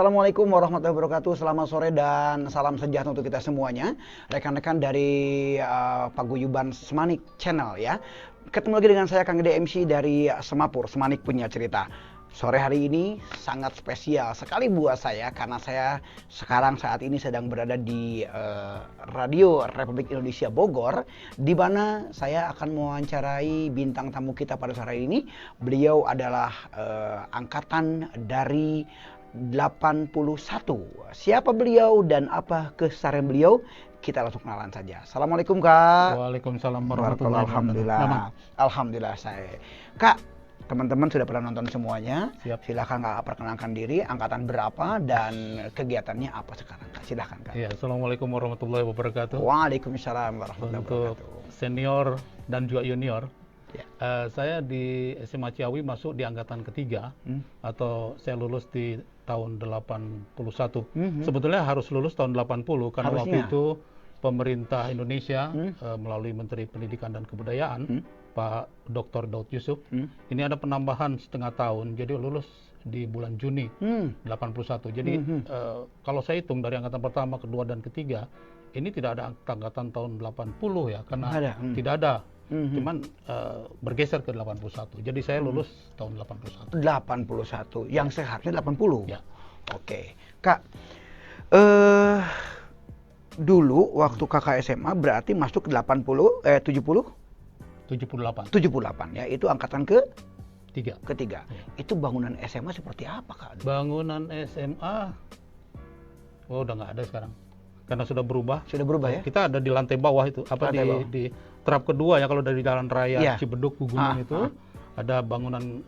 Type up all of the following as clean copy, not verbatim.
Assalamualaikum warahmatullahi wabarakatuh. Selamat sore dan salam sejahtera untuk kita semuanya. Rekan-rekan dari Paguyuban Semanik Channel ya. Ketemu lagi dengan saya Kang Gede MC dari Semapur, Semanik Punya Cerita. Sore hari ini sangat spesial sekali buat saya karena saya sekarang saat ini sedang berada di Radio Republik Indonesia Bogor, di mana saya akan mewawancarai bintang tamu kita pada sore hari ini. Beliau adalah angkatan dari 81. Siapa beliau dan apa keseharian beliau? Kita langsung kenalan saja. Assalamualaikum Kak. Waalaikumsalam warahmatullahi wabarakatuh. Alhamdulillah. Alhamdulillah saya. Kak, teman-teman sudah pernah nonton semuanya. Siap. Silahkan Kak perkenalkan diri, angkatan berapa dan kegiatannya apa sekarang Kak. Silahkan Kak. Ya, Assalamualaikum warahmatullahi wabarakatuh. Waalaikumsalam warahmatullahi Untuk wabarakatuh. senior dan juga junior, Ya. saya di SMA Ciawi masuk di angkatan ketiga, atau saya lulus di tahun 81. Sebetulnya harus lulus tahun 80 karena Harusnya. waktu itu pemerintah Indonesia melalui Menteri Pendidikan dan Kebudayaan Pak Dr. Daud Yusuf, ini ada penambahan setengah tahun, jadi lulus di bulan Juni 81. Jadi kalau saya hitung dari angkatan pertama, kedua, dan ketiga, ini tidak ada angkatan tahun 80 ya, karena Ada. tidak ada. Cuman bergeser ke 81. Jadi saya lulus tahun 81. 81. Yang seharusnya 80. Ya. Oke. Kak, dulu waktu kakak SMA berarti masuk ke 70? 78. 78 ya. Itu angkatan ketiga. Ya. Itu bangunan SMA seperti apa Kak? Bangunan SMA, udah nggak ada sekarang. Karena sudah berubah. Sudah berubah ya? Kita ada di lantai bawah itu, Lantai bawah. di trap kedua ya, kalau dari Jalan Raya Iya. Cibeduk Gugunung itu ada bangunan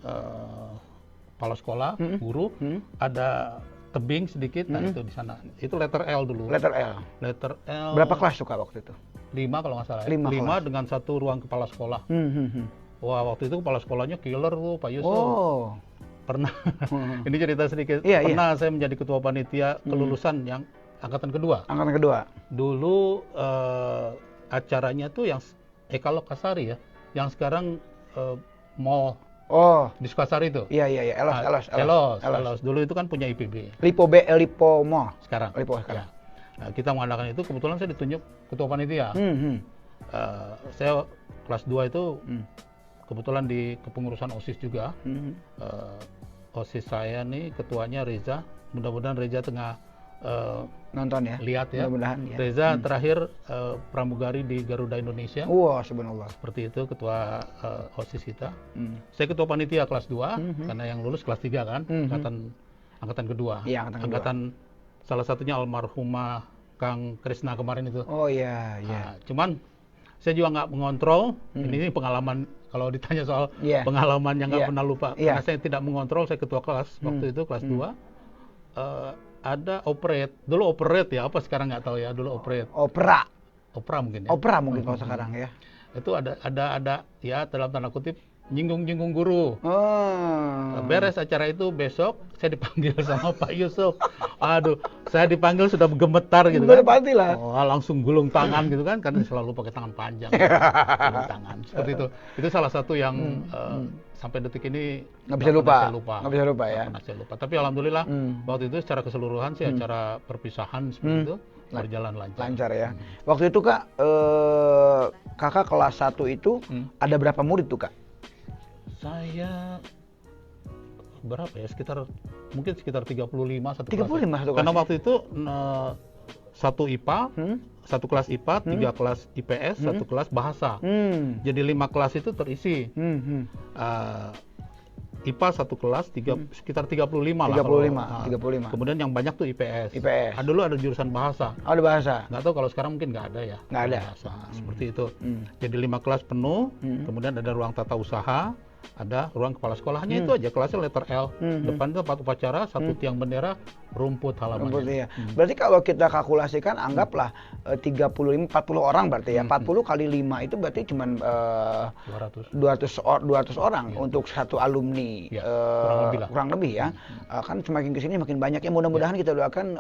kepala sekolah, guru, ada tebing sedikit, nah itu di sana. Itu letter L dulu. Letter L. Letter L. Berapa kelas tuh Kak waktu itu? 5 kalau nggak salah. 5 5 kelas. dengan 1 ruang kepala sekolah. Wah, waktu itu kepala sekolahnya killer tuh, Pak Yusuf. Oh. Pernah, ini cerita sedikit. Iya, Pernah saya menjadi ketua panitia kelulusan yang angkatan kedua. Angkatan kedua. Dulu acaranya tuh yang Eka Lokasari ya, yang sekarang mall Oh. di Sukasari itu. Iya. Elos. Dulu itu kan punya IPB. Lipo Mall. Sekarang. Lipo sekarang. Ya. Nah, kita mengadakan itu, kebetulan saya ditunjuk ketua panitia. Saya kelas 2 itu kebetulan di kepengurusan OSIS juga. OSIS saya nih ketuanya Reza. Mudah-mudahan Reza tengah Nonton ya. lihat ya. Mudah-mudahan ya. Reza terakhir pramugari di Garuda Indonesia. Wah, subhanallah. Seperti itu ketua OSIS kita. Saya ketua panitia kelas 2 karena yang lulus kelas 3 kan, angkatan kedua. Iya, angkatan salah satunya almarhumah Kang Krisna kemarin itu. Oh iya. Nah, cuman saya juga nggak mengontrol. Ini pengalaman, kalau ditanya soal pengalaman yang nggak pernah lupa. Karena saya tidak mengontrol, saya ketua kelas waktu itu kelas 2. Ada operate. Dulu operate ya, apa sekarang nggak tahu ya. Dulu operate. Opera mungkin ya. Opera mungkin kalau sekarang ya. Itu ada ya, dalam tanda kutip nyinggung guru. Oh. Beres acara itu besok saya dipanggil sama Pak Yusuf. Aduh, saya dipanggil sudah gemetar gitu kan. Pastilah. Oh, langsung gulung tangan gitu kan, karena selalu pakai tangan panjang. Gulung tangan seperti itu. Itu salah satu yang sampai detik ini Nggak bisa lupa. Nggak ya. pernah saya lupa. Tapi alhamdulillah waktu itu secara keseluruhan sih acara perpisahan seperti itu berjalan lancar. Lancar ya. Waktu itu Kak, kakak kelas 1 itu ada berapa murid tuh Kak? Saya berapa ya? Mungkin sekitar 35 satu 35 kelas. satu kelas. Karena waktu itu satu IPA, satu kelas IPA, 3 kelas IPS, satu kelas bahasa. Jadi 5 kelas itu terisi. IPA satu kelas sekitar 35 lah. 35. Kemudian yang banyak tuh IPS. IPS. Dulu ada jurusan bahasa. Oh, ada bahasa. Nggak tahu kalau sekarang mungkin nggak ada ya. Nggak ada. Bahasa. Seperti itu. Jadi 5 kelas penuh, kemudian ada ruang tata usaha, ada ruang kepala sekolah. Hanya itu aja, kelasnya letter L. Depan itu 4 upacara, 1 tiang bendera, rumput halaman. Iya. Berarti kalau kita kalkulasikan anggaplah 40 orang berarti ya. 40 kali 5 itu berarti cuma 200 orang untuk satu alumni. Ya, kurang lebih ya. Kan semakin kesini makin banyak ya. Mudah-mudahan kita doakan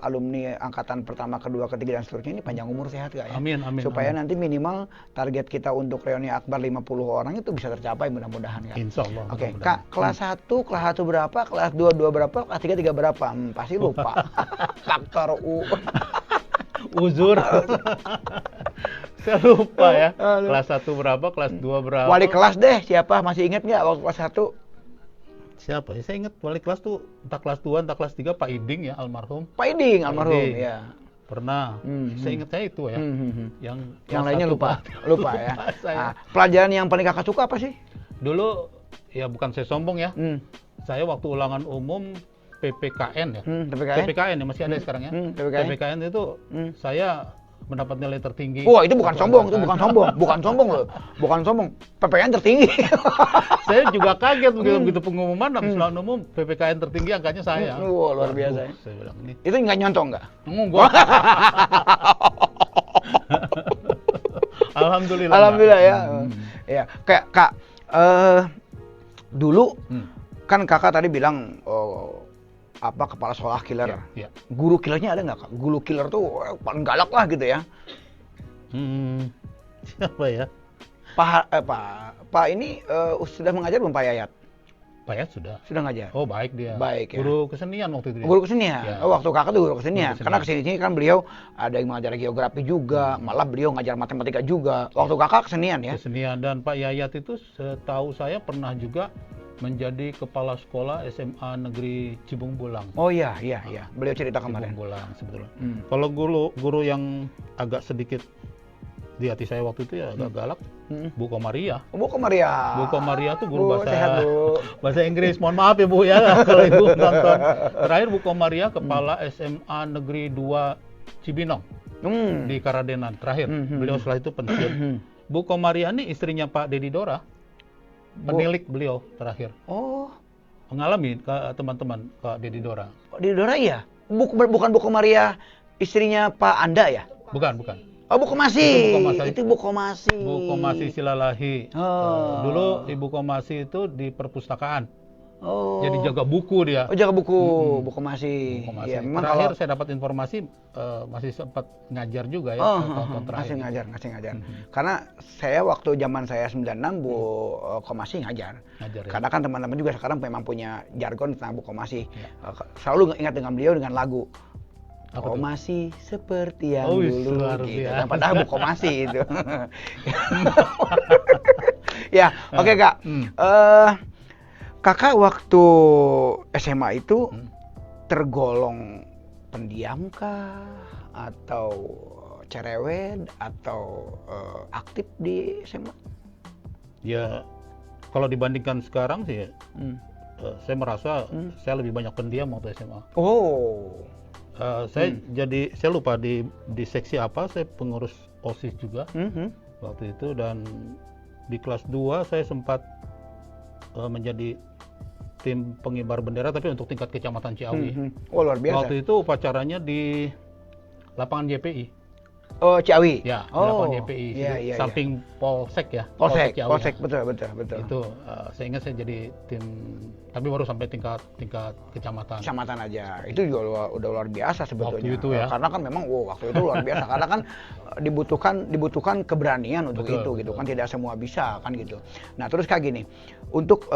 alumni angkatan pertama, kedua, ketiga dan seterusnya ini panjang umur, sehat ya. Amin. Supaya nanti minimal target kita untuk reuni akbar 50 orang itu bisa tercapai mudah-mudahan ya. Insya Allah. Oke, Kak, kelas 1 berapa, kelas 2 berapa, kelas 3 3 berapa? Pasti lupa. Faktor U. Uzur. Saya lupa ya. Kelas 1 berapa, kelas 2 berapa. Wali kelas deh, siapa? Masih ingat nggak waktu kelas 1? Siapa ya? Saya ingat wali kelas tuh entah kelas 2, entah kelas 3 Pak Iding ya, almarhum. Pak Iding, almarhum, Iding. ya. Pernah. Saya ingat saya itu ya. Yang lainnya satu, lupa. Pak. Lupa ya. Saya. Nah, pelajaran yang paling kakak suka apa sih? Dulu ya bukan saya sombong ya. Saya waktu ulangan umum PPKN ya. PPKN ya masih ada sekarang ya. PPKN itu saya mendapat nilai tertinggi. Wah, itu bukan sombong, itu bukan sombong. Bukan sombong loh. Bukan sombong. PPKN tertinggi. Saya juga kaget begitu pengumuman habis ulangan umum PPKN tertinggi angkanya saya. Wah, luar biasa. Saya bilang ini. Itu nggak nyontong nggak? Enggak. Alhamdulillah. Alhamdulillah ya. Ya, kayak Kak dulu kan Kakak tadi bilang kepala sekolah killer. Iya. Guru killernya ada nggak, Kak? Guru killer tuh paling galak lah gitu ya. Siapa ya? Pak ini sudah mengajar belum Pak Yayat? Pak Yayat sudah. Sudah ngajar. Oh, baik dia. Baik ya. Guru kesenian waktu itu dia. Guru kesenian. Ya. Oh, waktu Kakak tuh guru kesenian. Guru kesenian. Karena kesini kan beliau ada yang mengajar geografi juga, malah beliau ngajar matematika juga. Waktu Kakak kesenian ya. Kesenian, dan Pak Yayat itu setahu saya pernah juga menjadi kepala sekolah SMA Negeri Cibung Bulang. Oh iya. Beliau cerita kemarin. Cibung Bulang sebetulnya. Kalau guru yang agak sedikit di hati saya waktu itu ya agak galak, Bu Komaria. Bu Komaria. Bu Komaria tuh guru Bu, sehat, Bu. bahasa Inggris. Mohon maaf ya Bu ya kalau Ibu nonton. Terakhir Bu Komaria kepala SMA Negeri 2 Cibinong di Karadenan. Terakhir. Beliau setelah itu pensiun. Bu Komaria ini istrinya Pak Dedi Dora. Penilik beliau terakhir. Oh. Mengalami ke teman-teman Pak Dedi Dora. Dedi Dora iya? Bukan Bu Komaria istrinya Pak Anda ya? Bukan. Oh, Bu Komasi. Itu Bu Komasi. Bu Komasi Silalahi. Oh. Dulu Ibu Komasi itu di perpustakaan. Oh. Jadi jaga buku dia. Oh, jaga buku. Bu Komasi. Bu Komasi. Ya, memang terakhir saya dapat informasi masih sempat ngajar juga ya. tahun terakhir. Masih ngajar. Karena saya waktu zaman saya 96 Bu Komasi ngajar ya? Karena kan teman-teman juga sekarang memang punya jargon tentang Bu Komasi. Selalu ingat dengan beliau dengan lagu. Komasi seperti yang dulu gitu. Kan, padahal Bu Komasi itu. Ya, oke Kak. Kakak waktu SMA itu tergolong pendiam kah, atau cerewet, atau aktif di SMA? Ya, kalau dibandingkan sekarang sih, saya merasa saya lebih banyak pendiam waktu SMA. Oh. Saya lupa di seksi apa, saya pengurus OSIS juga waktu itu, dan di kelas 2 saya sempat menjadi tim pengibar bendera tapi untuk tingkat kecamatan Ciawi. Oh, luar biasa. Waktu itu upacaranya di lapangan JPI. Oh, Ciawi. Ya, lapangan JPI. Iya, samping Polsek ya. Polsek, Ciawi, Polsek, ya. betul. Itu saya ingat saya jadi tim, tapi baru sampai tingkat kecamatan. Kecamatan aja. Itu juga udah luar biasa sebetulnya. Waktu itu ya. Karena kan memang waktu itu luar biasa. Karena kan dibutuhkan keberanian untuk betul. Gitu kan, tidak semua bisa kan gitu. Nah, terus kayak gini. Untuk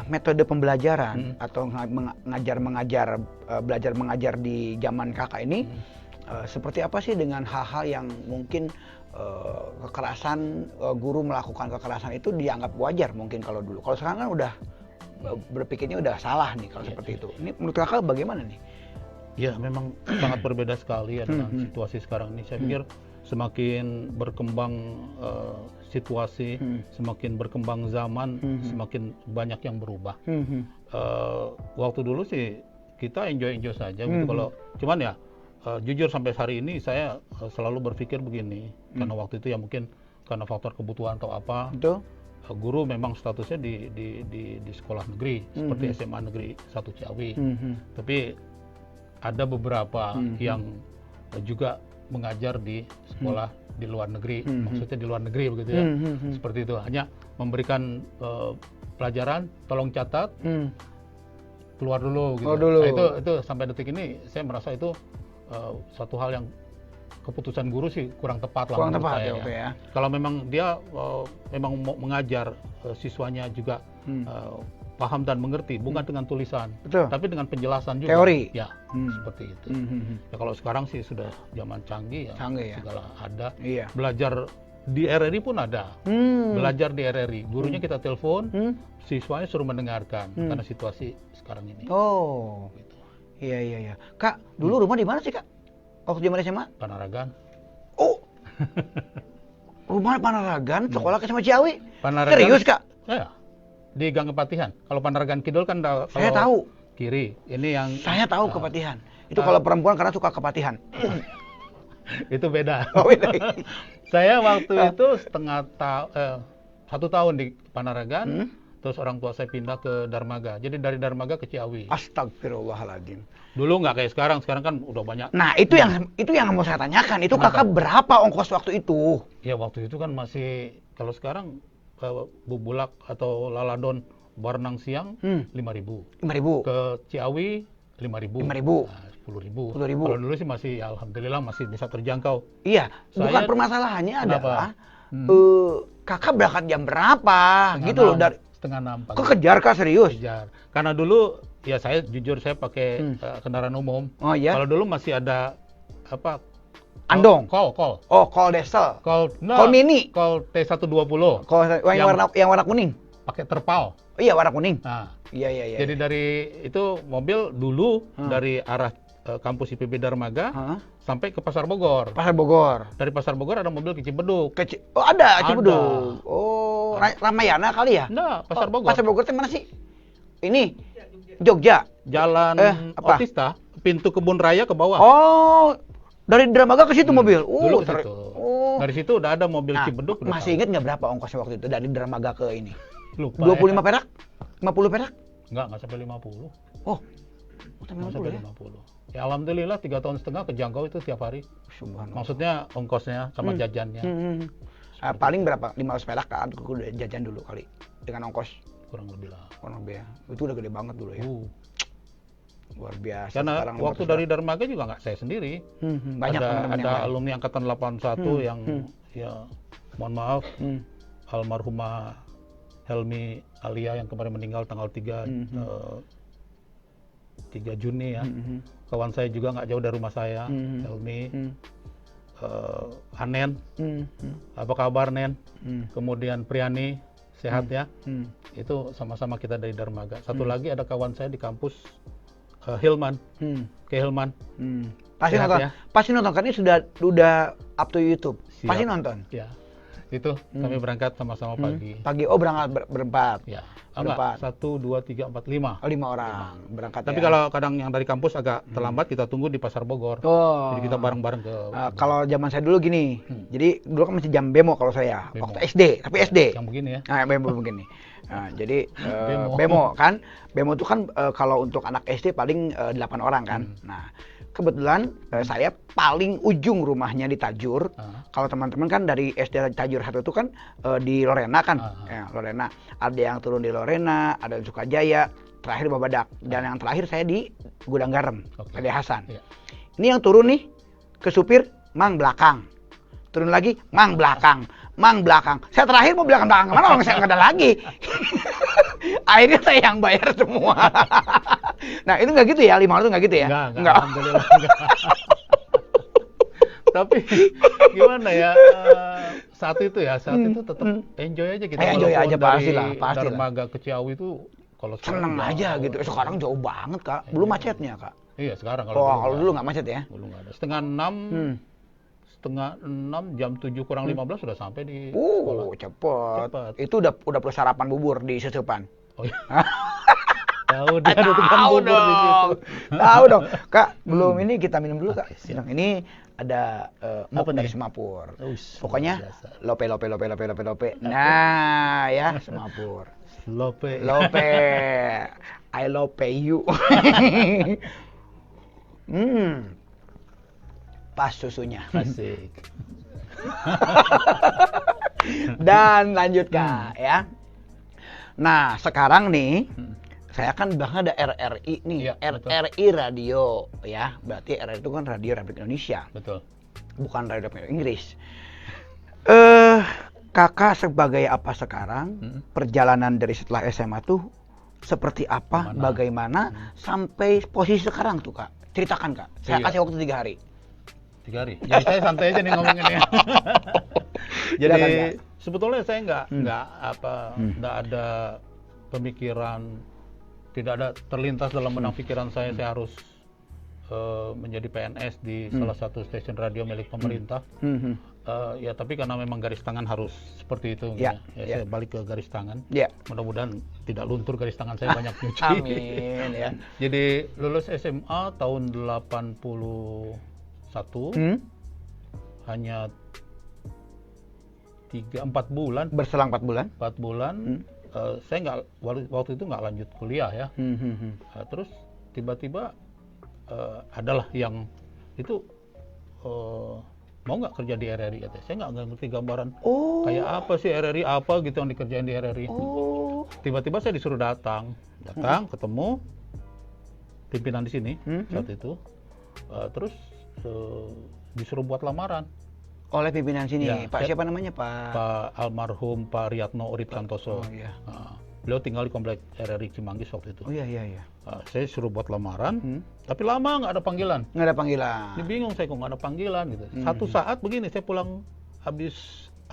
metode pembelajaran atau belajar mengajar di zaman Kakak ini seperti apa sih dengan hal-hal yang mungkin kekerasan, guru melakukan kekerasan itu dianggap wajar mungkin kalau dulu. Kalau sekarang kan udah berpikirnya udah salah nih kalau seperti itu. Ini menurut Kakak bagaimana nih? Ya, memang sangat berbeda sekali ya dengan situasi sekarang ini. Saya pikir semakin berkembang situasi, semakin berkembang zaman, semakin banyak yang berubah. Waktu dulu sih kita enjoy saja gitu. Kalau cuman ya jujur sampai hari ini saya selalu berpikir begini, karena waktu itu ya mungkin karena faktor kebutuhan atau apa. Betul. Guru memang statusnya di sekolah negeri seperti SMA Negeri 1 Ciawi. Tapi ada beberapa yang juga mengajar di sekolah di luar negeri, maksudnya di luar negeri begitu ya. Seperti itu, hanya memberikan pelajaran, tolong catat, keluar dulu gitu. Nah, itu sampai detik ini saya merasa itu satu hal yang keputusan guru sih kurang tepat lah menurut saya. Ya. Kalau memang dia memang mau mengajar siswanya juga paham dan mengerti, bukan dengan tulisan, Betul. tapi dengan penjelasan juga. Teori. Ya, seperti itu. Ya kalau sekarang sih sudah zaman canggih ya, Canggih ya. segala ada. Iya. Belajar di RRI pun ada. Belajar di RRI, gurunya kita telepon, siswanya suruh mendengarkan karena situasi sekarang ini. Oh. Gitu. Iya. Kak, dulu rumah di mana sih, Kak? Waktu zaman SMA? Panaragan. Oh. Rumah Panaragan, sekolah ke sama Ciawi. Panaragan. Serius, Kak? Ya. Di Gang Kepatihan. Kalau Panaragan Kidul kan Saya tahu. Kiri. Ini yang Saya tahu Kepatihan. Itu kalau perempuan karena suka Kepatihan. itu beda. Oh, beda. Saya waktu itu 1 tahun di Panaragan, terus orang tua saya pindah ke Darmaga. Jadi dari Darmaga ke Ciawi. Astagfirullahaladzim. Dulu nggak kayak sekarang kan udah banyak. Nah, itu yang mau saya tanyakan. Itu Kakak berapa ongkos waktu itu? Ya waktu itu kan masih, kalau sekarang Bubulak atau Laladon berenang siang 5.000. 5.000. Ke Ciawi 5.000. 5.000. Nah, 10.000. 10.000. Kalau dulu sih masih alhamdulillah masih bisa terjangkau. Iya, bukan Saya- permasalahannya Kenapa? adalah Kakak berangkat jam berapa gitu loh dari Setengah 6 pagi. kok kejar Kak serius? Kejar. Karena dulu ya saya jujur saya pakai kendaraan umum. Oh iya. Kalau dulu masih ada apa? Andong. Call. Oh, call diesel. Call Mini. Call T120. Call yang warna kuning. Pakai terpal. Oh, iya, warna kuning. Nah, Iya. jadi dari itu mobil dulu dari arah kampus IPB Darmaga sampai ke Pasar Bogor. Pasar Bogor. Dari Pasar Bogor ada mobil ke Cibeduk. Oh, ada Ada. Cibeduk. Oh, Ramayana kali ya? Nah, Pasar Oh, Bogor. Pasar Bogor itu mana sih? Ini Jogja. Jalan apa? Otista, pintu Kebun Raya ke bawah. Oh, dari Dramaga ke situ mobil. Dulu ke situ. Oh. Dari situ udah ada mobil Nah, Cibeduk. udah masih tahu. ingat nggak berapa ongkosnya waktu itu dari Dramaga ke ini? Lupa 25 perak? 50 perak? Enggak sampai 50. Oh, Nggak 50 sampai ya? 50. Ya alhamdulillah 3 tahun setengah kejangkau itu tiap hari. Subhanallah. Maksudnya ongkosnya sama jajannya Paling berapa? 500 perak kan? Aku udah jajan dulu kali dengan ongkos. kurang lebih lah. Kurang lebih ya. Itu udah gede banget dulu ya. Luar biasa. Karena Sekarang waktu 500 dari Darmaga juga nggak saya sendiri. banyak ada teman-teman yang lain. alumni angkatan 81 yang ya mohon maaf almarhumah Helmi Alia yang kemarin meninggal tanggal 3 Juni ya. Kawan saya juga nggak jauh dari rumah saya, Helmi. Anen, apa kabar Nen? Kemudian Priani, sehat ya? Itu sama-sama kita dari Darmaga. Satu lagi ada kawan saya di kampus, Hilman, Hilman. Pasti Sehat nonton. ya? Pasti nonton kan ini sudah up to YouTube. Siap. Pasti nonton. Ya, itu kami berangkat sama-sama pagi. Pagi berangkat berempat. Ya, Berempat. 1, 2, 3, 4, 5. 5 orang berangkat. Tapi ya. kalau kadang yang dari kampus agak terlambat, kita tunggu di Pasar Bogor. Oh. Jadi kita bareng-bareng ke. Kalau zaman saya dulu gini. Jadi dulu kan masih jam bemo kalau saya. Bemo. Waktu SD, tapi SD. Yang begini ya. Nah, bemo begini. Nah, jadi Bemo. bemo kan. Bemo itu kan kalau untuk anak SD paling 8 orang kan. Nah, kebetulan saya paling ujung rumahnya di Tajur. Kalau teman-teman kan dari SD Tajur 1 itu kan di Lorena kan. Ya, Lorena. Ada yang turun di Lorena, ada yang Sukajaya, terakhir Babadak. Dan yang terakhir saya di Gudang Garam, Ade Hasan. Iya. Ini yang turun nih ke supir, Mang belakang. Turun lagi, Mang belakang. Mang belakang. Saya terakhir mau belakang-belakang mana orang saya nggak ada lagi. Akhirnya saya yang bayar semua. Nah, itu nggak gitu ya, 500 nggak gitu ya? Enggak. Alhamdulillah enggak. Tapi gimana ya, saat itu tetap enjoy aja gitu. Enjoy Walaupun aja, pastilah, dari pastilah. Dermaga ke Ciawi itu kalau Seneng sekarang aja jauh. gitu. Sekarang jauh banget, Kak. Belum macetnya, Kak. Iya, sekarang Kalau dulu nggak macet ya? dulu nggak ada. Setengah 6 jam 7 kurang 15 sudah sampai di sekolah. Cepet. Cepet. Itu udah perlu sarapan bubur di Susupan. Oh iya. Tahu dia ada tukang Tahu bubur di situ. dong. Tahu dong. Kak, belum ini kita minum dulu, Kak. siap. Ini ada muk Apa dari nih? Semapur. Uish, Pokoknya luar biasa. lope. Nah, ya Semapur. Lope. Lope. I love you. Pas susunya. Asik. Dan lanjut Kak ya. Nah, sekarang nih saya kan bahkan ada RRI nih, Iya, betul. RRI Radio ya. Berarti RRI itu kan Radio Republik Indonesia, Betul. bukan Radio Republik Inggris. Kakak sebagai apa sekarang? Perjalanan dari setelah SMA tuh seperti apa, Mana? bagaimana, sampai posisi sekarang tuh Kak. Ceritakan Kak, saya Iya. kasih waktu 3 hari. 3 hari. Jadi saya santai aja nih ngomongin ya. Jadi Silakan, Kak. sebetulnya saya nggak Hmm. ada pemikiran, tidak ada terlintas dalam benak pikiran saya harus menjadi PNS di salah satu stasiun radio milik pemerintah. Hmm. Ya tapi karena memang garis tangan harus seperti itu, Ya, ya. saya balik ke garis tangan. Ya. Mudah-mudahan tidak luntur garis tangan saya, banyak nyuci. Amin ya. Jadi lulus SMA tahun 81, hanya 3-4 bulan. Berselang 4 bulan. 4 bulan, saya nggak waktu itu nggak lanjut kuliah ya. Terus tiba-tiba adalah yang itu mau nggak kerja di RRI, katanya. Saya nggak ngerti gambaran Oh. kayak apa sih RRI, apa gitu yang dikerjain di RRI. Oh. Tiba-tiba saya disuruh datang ketemu pimpinan di sini saat itu. Terus disuruh buat lamaran. Oleh pimpinan sini, Ya, Pak siapa namanya Pak? Pak almarhum Pak Riyatno Urip Santoso. Oh iya. Beliau tinggal di komplek RRI Cimanggis waktu itu. Oh iya iya iya. Saya suruh buat lamaran, tapi lama nggak ada panggilan. Nggak ada panggilan. Ini bingung saya kok nggak ada panggilan gitu. Satu saat begini saya pulang habis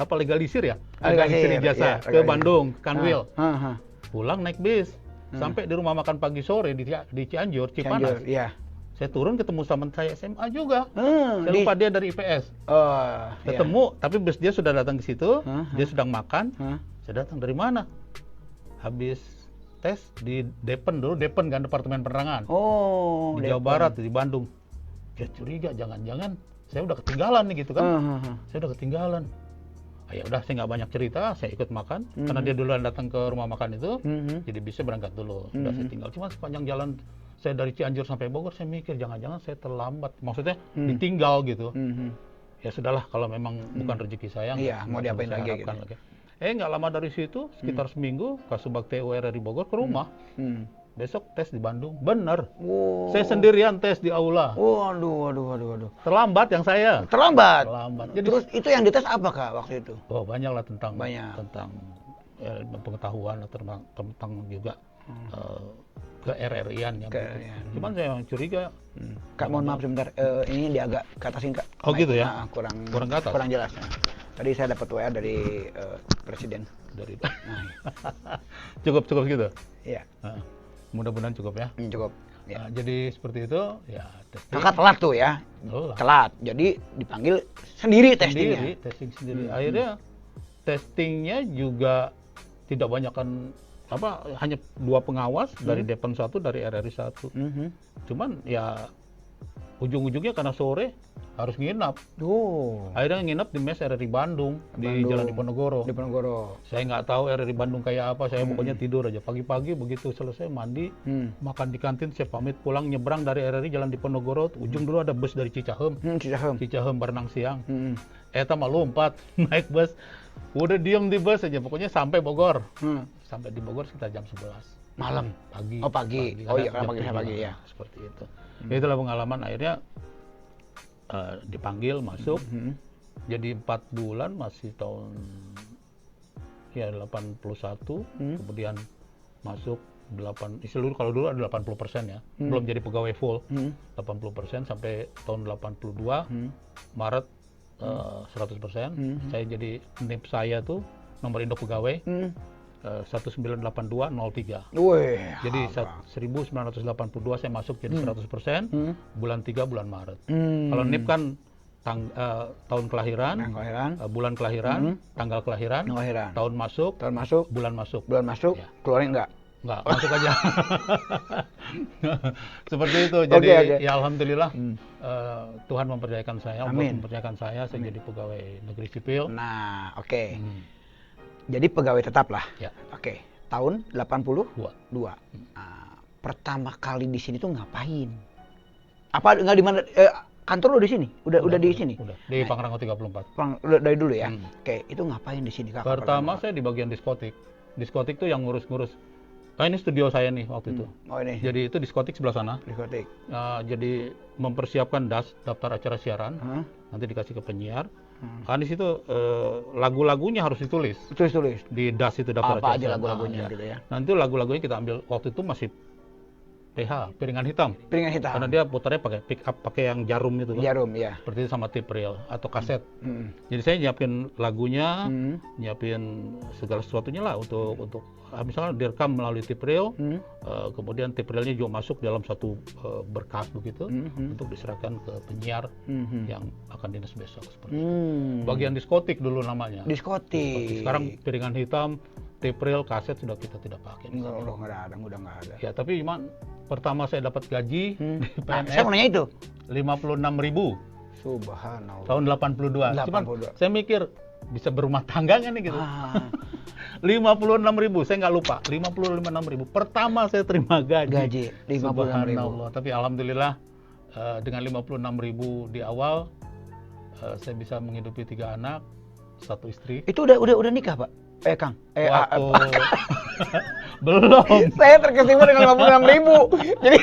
legalisir ya, legalisir ijazah iya, ke Bandung, Kanwil. Pulang naik bis sampai di rumah makan pagi sore di Cianjur, Cipanas. Iya. Saya turun ketemu teman saya SMA juga. Saya Di- lupa dia dari IPS. Oh, Ketemu, tapi bus dia sudah datang ke situ, dia sedang makan. iya. Saya datang dari mana? Habis tes di Depen dulu, Depen kan Departemen Penerangan. Oh, Di Jawa Barat, di Bandung. Saya curiga, jangan-jangan saya udah ketinggalan nih gitu kan. Saya udah ketinggalan. Ya udah, saya nggak banyak cerita, saya ikut makan. Karena dia duluan datang ke rumah makan itu, jadi bisa berangkat dulu. Udah saya tinggal. Cuma sepanjang jalan saya dari Cianjur sampai Bogor, saya mikir jangan-jangan saya terlambat. Maksudnya ditinggal gitu. Ya sudahlah, kalau memang bukan rezeki saya. Iya, mau diapain saya lagi harapkan gitu. lagi. Nggak lama dari situ, sekitar seminggu, Kasubag TU RRI Bogor ke rumah. Besok tes di Bandung, bener. Oh. Saya sendirian tes di aula. Waduh. Terlambat yang saya. Terlambat. Jadi Terus itu yang dites apa Kak waktu itu? banyak lah tentang Banyak. pengetahuan atau tentang juga ke RRI-an ya. Ke begitu. RRI-an. Cuman saya yang curiga. Kak mohon maaf sebentar, ini dia agak ke atasin Kak. Oh, gitu ya? Kurang Kurang ke atas? Kurang jelas. Tadi saya dapat WA dari Presiden. Dari Nah, cukup gitu. iya, Nah, mudah-mudahan cukup ya. cukup. Ya. Nah, jadi seperti itu ya. testing Kakak telat tuh ya. Telat. Telat. Jadi dipanggil sendiri testingnya. testing sendiri. Akhirnya testingnya juga tidak banyakkan hanya 2 pengawas dari Depen 1, dari RRI 1. Cuman ya ujung-ujungnya karena sore harus nginap. Oh. Akhirnya nginap di mes RRI Bandung, di Bandung. Jalan Diponegoro. Di Ponorogo. Saya nggak tahu RRI Bandung kayak apa, saya pokoknya tidur aja. Pagi-pagi begitu selesai mandi, makan di kantin, saya pamit pulang, nyebrang dari RRI Jalan Diponegoro, ujung dulu ada bus dari Cicahem. Cicahem berenang siang. Eta mah lompat naik bus, udah diem di bus aja, pokoknya sampai Bogor. Sampai di Bogor sekitar jam 11 Malam. pagi. Oh, pagi. Oh iya, karena Jam pagi 7 pagi ya. seperti itu. Itulah pengalaman. Akhirnya dipanggil masuk. Jadi 4 bulan, masih tahun ya 81. Kemudian masuk 8 seluruh, kalau dulu ada 80% ya, belum jadi pegawai full. 80% sampai tahun 82 Maret 100%. Saya jadi NIP saya tuh nomor induk pegawai 198203. Wih. Jadi 1982 saya masuk jadi 100%, bulan 3 bulan Maret. Kalau NIP kan tahun kelahiran, bulan kelahiran, tanggal kelahiran, tahun masuk, bulan masuk. Ya. Keluarin enggak? Enggak, masuk aja. Seperti itu. Jadi ya alhamdulillah Tuhan mempercayakan saya, Allah mempercayakan saya jadi pegawai negeri sipil. Nah, oke. Jadi pegawai tetap lah. Ya. Oke. Tahun 82. 2. Pertama kali di sini tuh ngapain? Apa enggak di mana kantor lo di sini? Udah di sini? Udah. Di Pangrango 34. Udah dari dulu ya. Oke, itu ngapain di sini Kak? Pertama saya di bagian diskotik. Diskotik tuh yang ngurus-ngurus. Ini studio saya nih waktu itu. Oh ini. Jadi itu diskotik sebelah sana. Diskotik. Jadi mempersiapkan daftar acara siaran. Nanti dikasih ke penyiar. Kan di situ lagu-lagunya harus ditulis. Tulis. Di DAS itu daftar Apa aja ACSM. lagu-lagunya Ya. gitu ya. Nanti lagu-lagunya kita ambil waktu itu masih PH, piringan hitam. Piringan hitam. Karena dia putarnya pakai pick up, pakai yang jarum itu kan. Jarum ya. Seperti itu sama tape reel atau kaset. Jadi saya nyiapin lagunya, Hmm. nyiapin segala sesuatunya lah untuk misalnya direkam melalui tape reel, kemudian tape reelnya juga masuk dalam satu berkas begitu untuk diserahkan ke penyiar yang akan dinas besok seperti itu. Bagian diskotik dulu namanya. Diskotik. Sekarang piringan hitam, tape reel, kaset sudah kita tidak pakai. Udah nggak ada. Ya tapi cuman pertama saya dapat gaji di Nah, PNS saya mau nanya itu. 56.000 Subhanallah. tahun 82. Cuman 82. saya mikir bisa berumah tangga nggak nih gitu. Ah, 56.000, saya nggak lupa. 56.000 pertama saya terima gaji 56.000. Subhanallah. Tapi alhamdulillah dengan 56.000 di awal saya bisa menghidupi 3 anak, 1 istri. Itu udah nikah, Pak? Kang. Waktu belum. Saya terkesima dengan 56.000. Jadi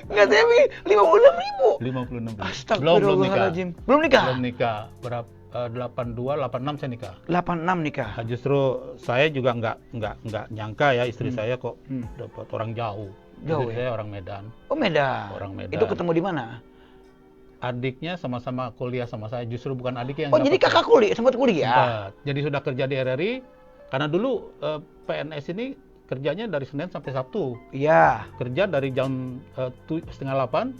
nggak, saya 56.000. 56.000. Astagfirullahaladzim. Belum nikah? Belum nikah. Berapa? 82, 86 saya nikah. 86 nikah. Nah, justru saya juga nggak nyangka ya istri saya kok dapat orang jauh. Jauh Istri saya orang Medan. Oh, Medan. Orang Medan. Itu ketemu di mana? Adiknya sama-sama kuliah sama saya, justru bukan adiknya yang Oh, jadi dapat. kakak sempat kuliah. Sempat. Jadi sudah kerja di RRI, karena dulu PNS ini kerjanya dari Senin sampai Sabtu. Iya. Kerja dari jam 7:30,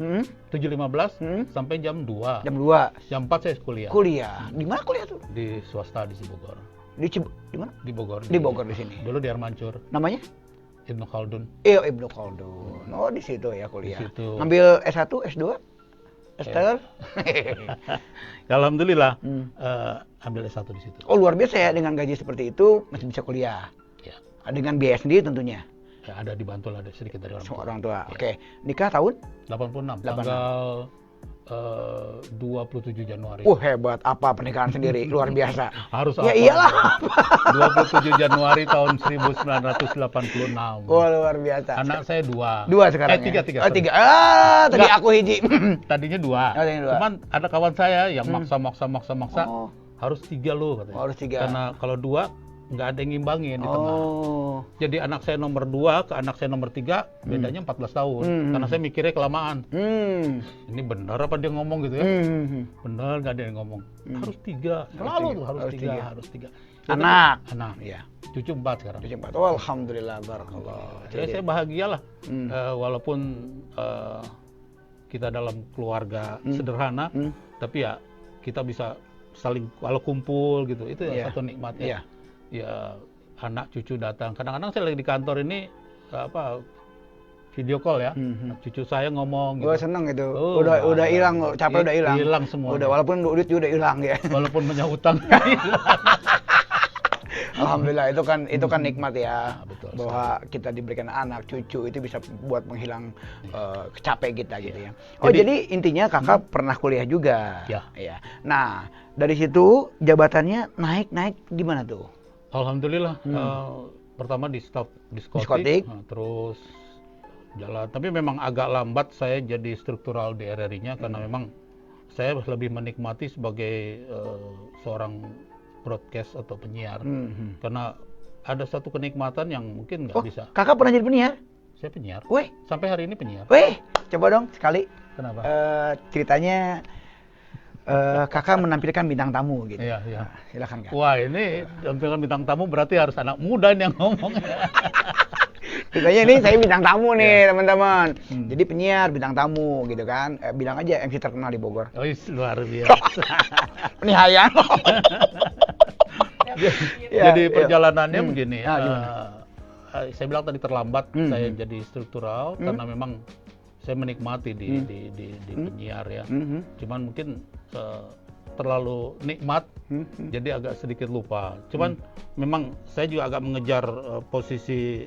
7.15 sampai jam 2. Jam 2. Jam 4 saya kuliah. Kuliah. Di mana kuliah tuh? Di swasta di Bogor. Di mana? Di Bogor. Di Bogor di sini. Dulu di Armancur, Namanya? Ibnu Khaldun. Ibnu Khaldun. Oh, di situ ya kuliah. Di situ. Ngambil S1, S2? S3? Alhamdulillah ambil S1 di situ. Oh, luar biasa ya, dengan gaji seperti itu masih bisa kuliah. Ya. Dengan biaya sendiri tentunya. Ya, ada dibantu lah sedikit dari orang Sama tua. orang tua. Ya. Oke. Nikah tahun? 86, tanggal 27 Januari. Hebat. Apa pernikahan sendiri? Luar biasa. Harus Ya apa? iyalah. 27 Januari tahun 1986. Wah, luar biasa. Anak saya 2. Dua sekarang Tiga. ya? sorry. 3. Tadi Enggak. aku hiji. Tadinya 2. Oh, tadinya 2. Cuman ada kawan saya yang maksa. Oh. Harus 3 loh katanya. Harus 3. Karena kalau 2 nggak ada yang ngimbangin di tengah. Oh. Jadi anak saya nomor 2 ke anak saya nomor 3 bedanya 14 tahun. Karena saya mikirnya kelamaan. Ini benar apa dia ngomong gitu ya? Benar nggak ada yang ngomong. Harus 3. Selalu tuh harus 3. Anak. Ya. Cucu 4 sekarang. Cucu 4. Oh, alhamdulillah, barakallah. Saya bahagialah. Walaupun kita dalam keluarga sederhana, tapi ya kita bisa saling kalau kumpul gitu. Itu ya satu nikmatnya. Ya anak cucu datang. Kadang-kadang saya lagi di kantor ini video call ya. Cucu saya ngomong gitu. Gue seneng itu. Udah hilang, capek udah hilang. Hilang semua. Udah, walaupun duit juga udah hilang ya. Walaupun punya utang. Alhamdulillah, itu kan nikmat ya. Betul, bahwa kita diberikan anak, cucu itu bisa buat menghilang capek kita gitu ya. Jadi intinya kakak pernah kuliah juga. Ya. Nah, dari situ jabatannya naik gimana tuh? Alhamdulillah. Pertama di staf Diskotik. Terus jalan. Tapi memang agak lambat saya jadi struktural di RRI-nya karena memang saya lebih menikmati sebagai seorang broadcast atau penyiar. Karena ada satu kenikmatan yang mungkin nggak bisa. Kakak pernah jadi penyiar? Saya penyiar. Weh, Sampai hari ini penyiar. coba dong sekali. Kenapa? Ceritanya kakak menampilkan bintang tamu gitu. Iya. Nah, silakan Kak. Wah, ini tampilkan bintang tamu berarti harus anak muda yang ngomong. Ceritanya ini saya bintang tamu nih teman-teman. Jadi penyiar bintang tamu gitu kan. Bilang aja MC terkenal di Bogor. Luar biasa. Penihayaan. Jadi perjalanannya begini. Gimana? Saya bilang tadi terlambat saya jadi struktural karena memang saya menikmati di penyiar ya. Cuman mungkin terlalu nikmat, jadi agak sedikit lupa. Cuman memang saya juga agak mengejar posisi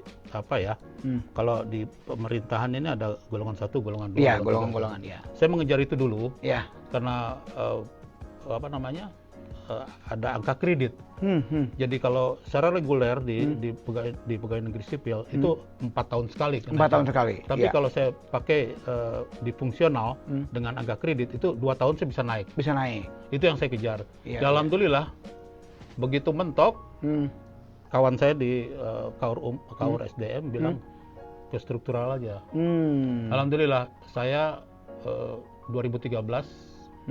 kalau di pemerintahan ini ada golongan 1, golongan 2. Iya, golongan-golongan ya. Saya mengejar itu dulu. Iya. Karena ada angka kredit. Jadi kalau secara reguler di pegawai negeri sipil itu 4 tahun sekali. 4 tahun sekali. Tapi iya. kalau saya pakai di fungsional dengan angka kredit itu 2 tahun saya bisa naik. Bisa naik. Itu yang saya kejar. Iya, Ya, alhamdulillah begitu mentok, kawan saya di Kaur SDM bilang ke struktural aja. Alhamdulillah saya 2013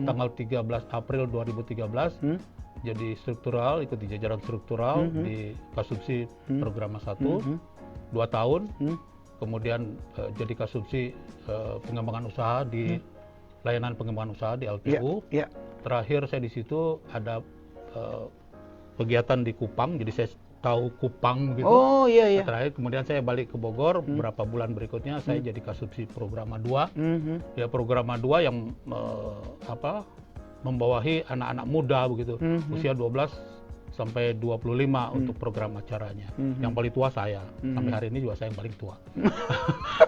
tanggal 13 April 2013 jadi struktural, ikut di jajaran struktural di Kasubsi Programa 1 2 tahun. Kemudian jadi Kasubsi pengembangan usaha di layanan pengembangan usaha di LPU. Terakhir saya di situ ada kegiatan di Kupang, jadi saya tahu Kupang gitu. Oh iya. Terakhir kemudian saya balik ke Bogor, beberapa bulan berikutnya saya jadi Kasubsi Programa 2. Ya, Programa 2 yang membawahi anak-anak muda begitu, usia 12 sampai 25 untuk program acaranya. Yang paling tua saya, sampai hari ini juga saya yang paling tua.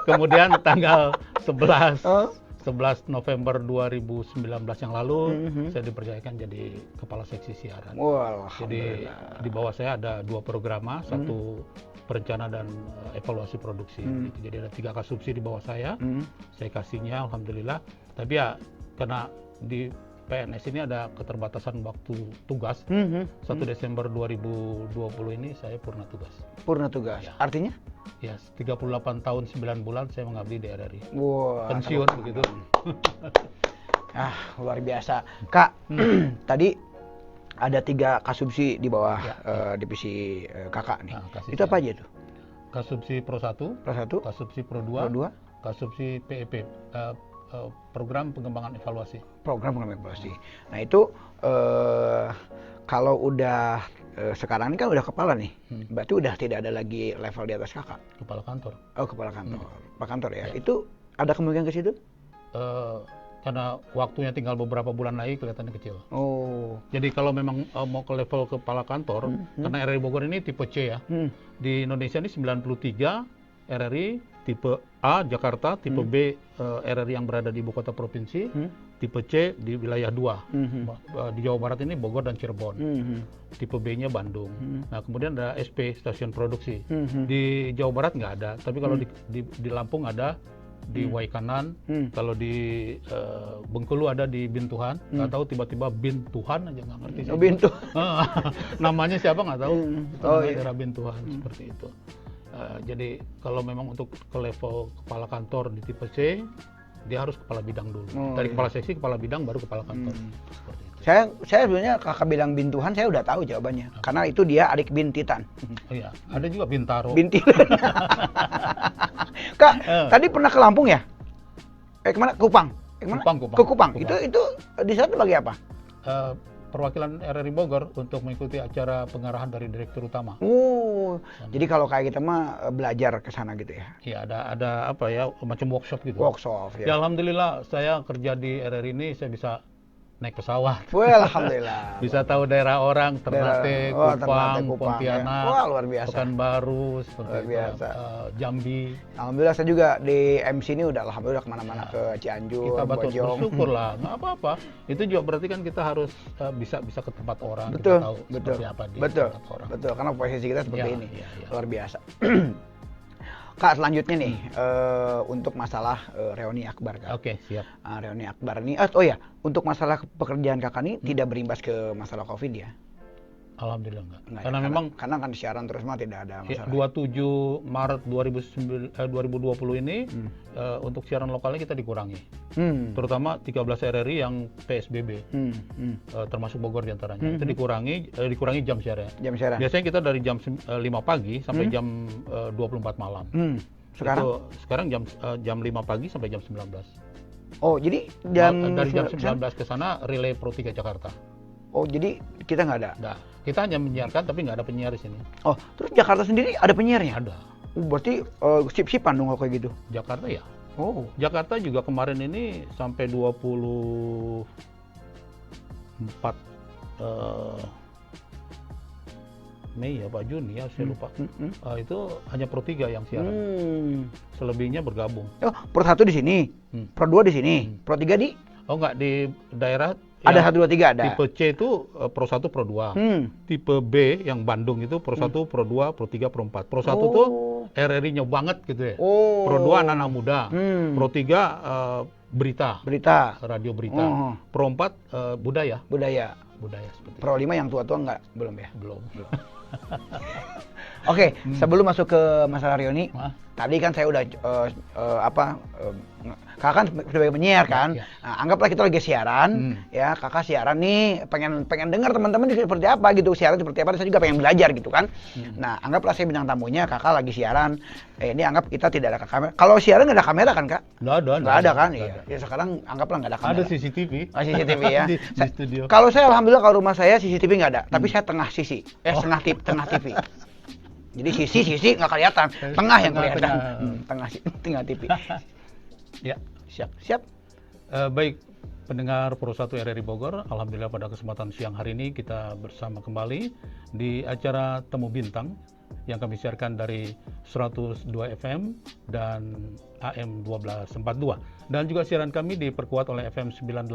Kemudian tanggal 11 November 2019 yang lalu saya dipercayakan jadi kepala seksi siaran. Jadi di bawah saya ada 2 programa, satu perencana dan evaluasi produksi. Jadi ada 3 kasubsi di bawah saya kasihnya alhamdulillah. Tapi ya karena di PNS ini ada keterbatasan waktu tugas. 1 Desember 2020 ini saya purna tugas. Purna tugas. Ya. Artinya? Ya, 38 tahun 9 bulan saya mengabdi di RRI. Pensiun begitu. Luar biasa. Kak, tadi ada 3 kasubsi di bawah divisi kakak nih. Itu apa aja tuh? Kasubsi Pro 1, Kasubsi Pro 2, Kasubsi PEP, Program Pengembangan Evaluasi. Program Pengembangan Evaluasi. Nah itu kalau udah sekarang ini kan udah kepala nih, berarti udah tidak ada lagi level di atas kakak. Kepala kantor. Oh, kepala kantor. Kepala kantor ya. Itu ada kemungkinan ke situ? Karena waktunya tinggal beberapa bulan lagi kelihatannya kecil. Jadi kalau memang mau ke level kepala kantor, karena RRI Bogor ini tipe C ya. Di Indonesia ini 93 RRI, tipe A Jakarta, tipe B RRI yang berada di ibu kota provinsi, tipe C di wilayah 2. Di Jawa Barat ini Bogor dan Cirebon. Tipe B-nya Bandung. Nah, kemudian ada SP, stasiun produksi. Di Jawa Barat nggak ada, tapi kalau di Lampung ada, di Waikanan, kalau di Bengkulu ada di Bintuhan. Nggak tahu tiba-tiba Bintuhan aja nggak ngerti. Namanya siapa nggak tahu. Daerah Bintuhan seperti itu. Jadi kalau memang untuk ke level kepala kantor di tipe C, dia harus kepala bidang dulu. Dari kepala seksi, kepala bidang, baru kepala kantor. Seperti itu. Saya sebenarnya kakak bilang Bintuhan, saya udah tahu jawabannya. Karena itu dia adik Bintitan. Iya, ada juga Bintaro. Bintitan. Kak, tadi pernah ke Lampung ya? Kemana? Kupang. Kupang. Ke Kupang. Itu di sana bagi apa? Perwakilan RRI Bogor untuk mengikuti acara pengarahan dari direktur utama. Jadi kalau kayak kita mah belajar ke sana gitu ya? Iya, ada apa ya, macam workshop gitu. Workshop ya. Ya alhamdulillah saya kerja di RRI ini saya bisa naik pesawat. Alhamdulillah. Bisa tahu daerah orang, Ternate, Kupang, Pontianak, ya. Luar biasa. Pekanbaru, seperti luar biasa. itu, Jambi. Alhamdulillah saya juga di MC ini udah alhamdulillah kemana-mana ke Cianjur, kita Bojong. bersyukur lah, nggak apa-apa. Itu juga berarti kan kita harus bisa ke tempat orang, betul, kita tahu seperti apa di tempat orang. Betul, karena posisi kita seperti ini, ya. Luar biasa. Kak, selanjutnya nih untuk masalah reuni akbar, Kak. Oke, siap. Reuni akbar ini, untuk masalah pekerjaan kakak ini tidak berimbas ke masalah COVID ya? Alhamdulillah enggak. Karena memang kan siaran terus mah tidak ada masalah. 27 Maret 2020 ini untuk siaran lokalnya kita dikurangi. Terutama 13 RRI yang PSBB. Termasuk Bogor diantaranya. Itu dikurangi jam siaran. Biasanya kita dari jam 5 pagi sampai jam 24 malam. Sekarang jam 5 pagi sampai jam 19. Oh, jadi dari jam 19 ke sana relay Pro 3 Jakarta. Oh, jadi kita nggak ada? Nggak. Kita hanya menyiarkan, tapi nggak ada penyiar di sini. Oh, terus Jakarta sendiri ada penyiarnya? Ada. Berarti sip-sipan dong kalau kayak gitu? Jakarta ya. Oh. Jakarta juga kemarin ini sampai 24 Mei ya, Pak Juni ya, saya lupa. Itu hanya Pro 3 yang siaran. Selebihnya bergabung. Oh, Pro 1 di sini, Pro 2 di sini, Pro 3 di? Oh enggak, di daerah Ada yang 1, 2, 3 ada. tipe C itu Pro 1, Pro 2. Tipe B yang Bandung itu Pro 1, Pro 2, Pro 3, Pro 4. Pro 1 tuh RRI-nya banget gitu ya. Pro 2 anak-anak muda. Pro 3 berita. Radio berita. Pro 4 budaya. Budaya seperti Pro 5 yang tua-tua enggak? Belum ya? Belum. Oke, sebelum masuk ke masalah Rioni, tadi kan saya udah kakak kan sebagai penyiar kan. Ya. Nah, anggaplah kita lagi siaran, ya kakak siaran nih, pengen dengar teman-teman seperti apa gitu, siaran seperti apa, dan saya juga pengen belajar gitu kan. Nah, anggaplah saya bintang tamunya, kakak lagi siaran. Ini anggap kita tidak ada kamera. Kalau siaran nggak ada kamera kan kak? Nggak ada kan? Iya. Ya sekarang anggaplah nggak ada kamera. Ada CCTV. CCTV ya. di studio. Kalau saya alhamdulillah kalau rumah saya CCTV nggak ada, tapi saya tengah sisi, tengah TV. Jadi sisi nggak kelihatan, tengah yang kelihatan. Tengah TV. Ya. Siap. Baik, pendengar Pro 1 RRI Bogor, alhamdulillah pada kesempatan siang hari ini kita bersama kembali di acara Temu Bintang yang kami siarkan dari 102 FM dan AM 1242. Dan juga siaran kami diperkuat oleh FM 98,2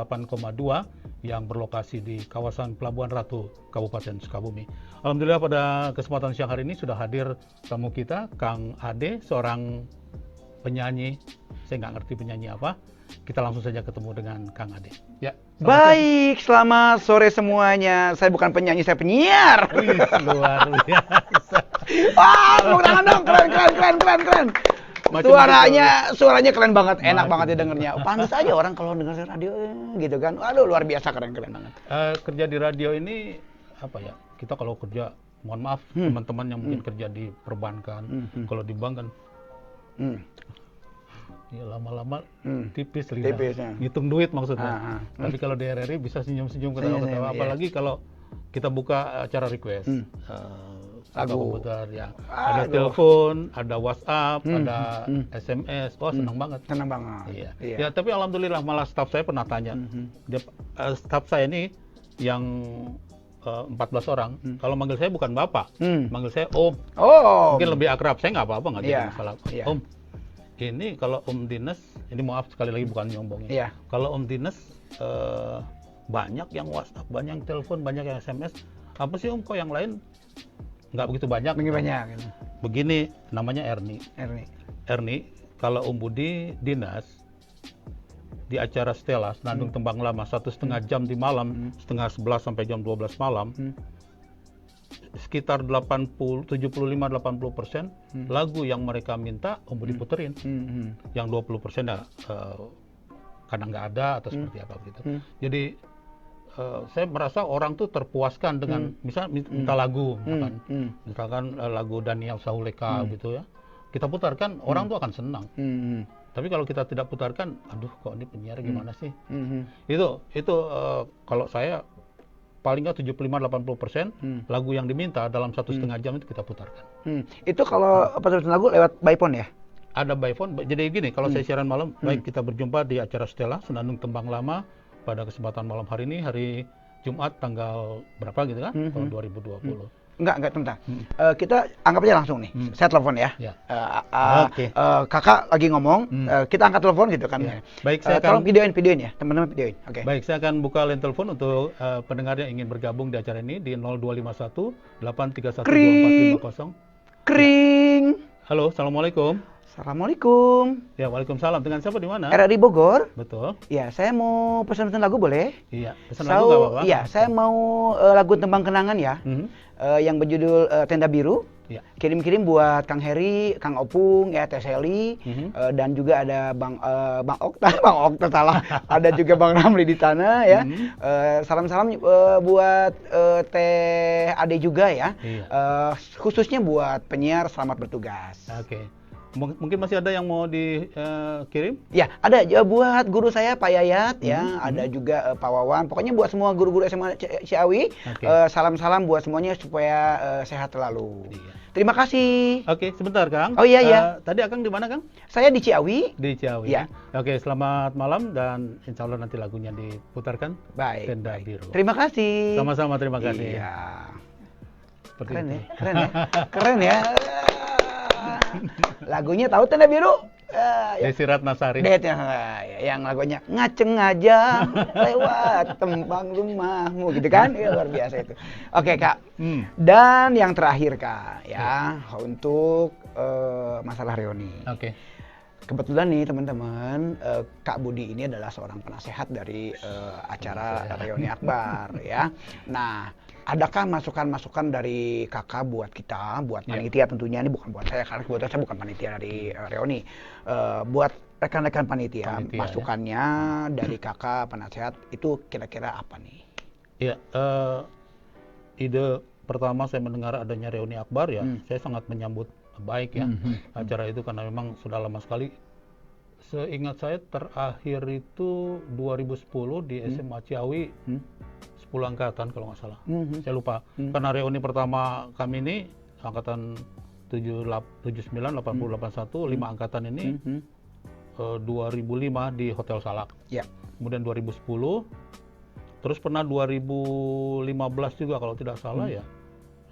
yang berlokasi di kawasan Pelabuhan Ratu, Kabupaten Sukabumi. Alhamdulillah pada kesempatan siang hari ini sudah hadir tamu kita, Kang Ade, seorang penyanyi. Saya nggak ngerti penyanyi apa. Kita langsung saja ketemu dengan Kang Ade. Ya. Baik, selamat sore semuanya. Saya bukan penyanyi, saya penyiar. Wih, luar biasa. Wah, tepuk tangan dong, keren. Suaranya keren banget, enak banget didengarnya. Pantas aja orang kalau dengar radio gitu kan. Aduh, luar biasa keren banget. Kerja di radio ini apa ya? Kita kalau kerja, mohon maaf teman-teman yang mungkin kerja di perbankan, kalau di bank kan ya lama-lama tipis lidah. Ngitung duit maksudnya. Tapi kalau di RRI bisa senyum-senyum ketawa-ketawa. Apalagi kalau kita buka acara request. Lagu komputer ya. Ada telepon, ada WhatsApp, ada SMS. Wah, senang banget. Iya. Ya, tapi alhamdulillah malah staf saya pernah tanya. Staf saya ini yang 14 orang, kalau manggil saya bukan Bapak, manggil saya Om. Mungkin lebih akrab. Saya nggak apa-apa, nggak jadi masalah. Om, ini kalau Om Dinas, ini maaf sekali lagi bukan nyombongnya. Kalau Om Dinas banyak yang WhatsApp, banyak yang telepon, banyak yang SMS. Apa sih Om, kok yang lain nggak begitu banyak? Begini, namanya Erni. Kalau Om Budi Dinas di acara Stella Senandung Tembang Lama 1,5 jam di malam, setengah 11 sampai jam 12 malam, sekitar 75-80% lagu yang mereka minta Om Budi puterin. Yang 20% ya kadang nggak ada atau seperti apa gitu. Jadi saya merasa orang tuh terpuaskan dengan minta lagu, misalkan lagu Daniel Sahuleka gitu ya, kita putarkan, orang tuh akan senang. Tapi kalau kita tidak putarkan, aduh kok ini penyiar gimana sih? Itu kalau saya paling nggak 75-80% lagu yang diminta dalam 1,5 jam itu kita putarkan. Itu kalau pesan lagu lewat by phone ya? Ada by phone. Jadi gini, kalau saya siaran malam, baik kita berjumpa di acara Stella Senandung Tembang Lama pada kesempatan malam hari ini, hari Jumat tanggal berapa gitu kan? Tahun 2020. Enggak, tentang. Kita anggap aja langsung nih. Saya telepon ya. Oke. Kakak lagi ngomong, kita angkat telepon gitu kan. Baik, saya tolong videoin ya, teman-teman videoin. Oke. Baik, saya akan buka line telepon untuk pendengar yang ingin bergabung di acara ini di 0251 831 2450. Kring. Halo, assalamualaikum. Assalamualaikum. Ya, waalaikumsalam. Dengan siapa di mana? RRI Bogor. Betul. Ya, saya mau pesan lagu boleh? Iya, pesan lagu nggak apa-apa. Iya, saya mau lagu Tembang Kenangan ya. Yang berjudul Tenda Biru. Ya. Kirim-kirim buat Kang Heri, Kang Opung, ya Teh Seli, dan juga ada Bang Okta salah. Ada juga Bang Ramli di sana ya. Salam-salam buat Teh Ade juga ya. Khususnya buat penyiar, selamat bertugas. Oke. Mungkin masih ada yang mau dikirim? Ya, ada buat guru saya Pak Yayat ya, ada juga Pak Wawan. Pokoknya buat semua guru-guru SMA Ciawi. Salam-salam buat semuanya supaya sehat selalu. Iya. Terima kasih. Oke, sebentar Kang. Oh iya. Tadi Akang di mana Kang? Saya di Ciawi. Di Ciawi. Ya. Oke, selamat malam dan insya Allah nanti lagunya diputarkan. Baik. Tenda Biru. Terima kasih. Sama-sama, terima kasih. Iya. Seperti Keren itu. ya, keren ya. Lagunya tahu Tenda Biru? Desi Ratnasari. Yang lagunya ngaceng aja lewat tembang rumahmu gitu kan, ya, luar biasa itu. Oke Kak, dan yang terakhir Kak ya, untuk masalah reuni. Oke. Kebetulan nih teman-teman, Kak Budi ini adalah seorang penasehat dari acara Reuni Akbar ya. Nah, adakah masukan-masukan dari kakak buat kita, buat panitia tentunya, ini bukan buat saya karena kebetulan saya bukan panitia dari reuni, buat rekan-rekan panitia, masukannya dari kakak penasehat itu kira-kira apa nih? Ya, ide pertama saya mendengar adanya reuni akbar ya, saya sangat menyambut baik ya acara itu karena memang sudah lama sekali. Seingat saya terakhir itu 2010 di SMA Ciawi. 10 angkatan kalau nggak salah, saya lupa. Karena reuni pertama kami ini angkatan 79, 80, 81, 5 angkatan ini 2005 di Hotel Salak. Kemudian 2010, terus pernah 2015 juga kalau tidak salah ya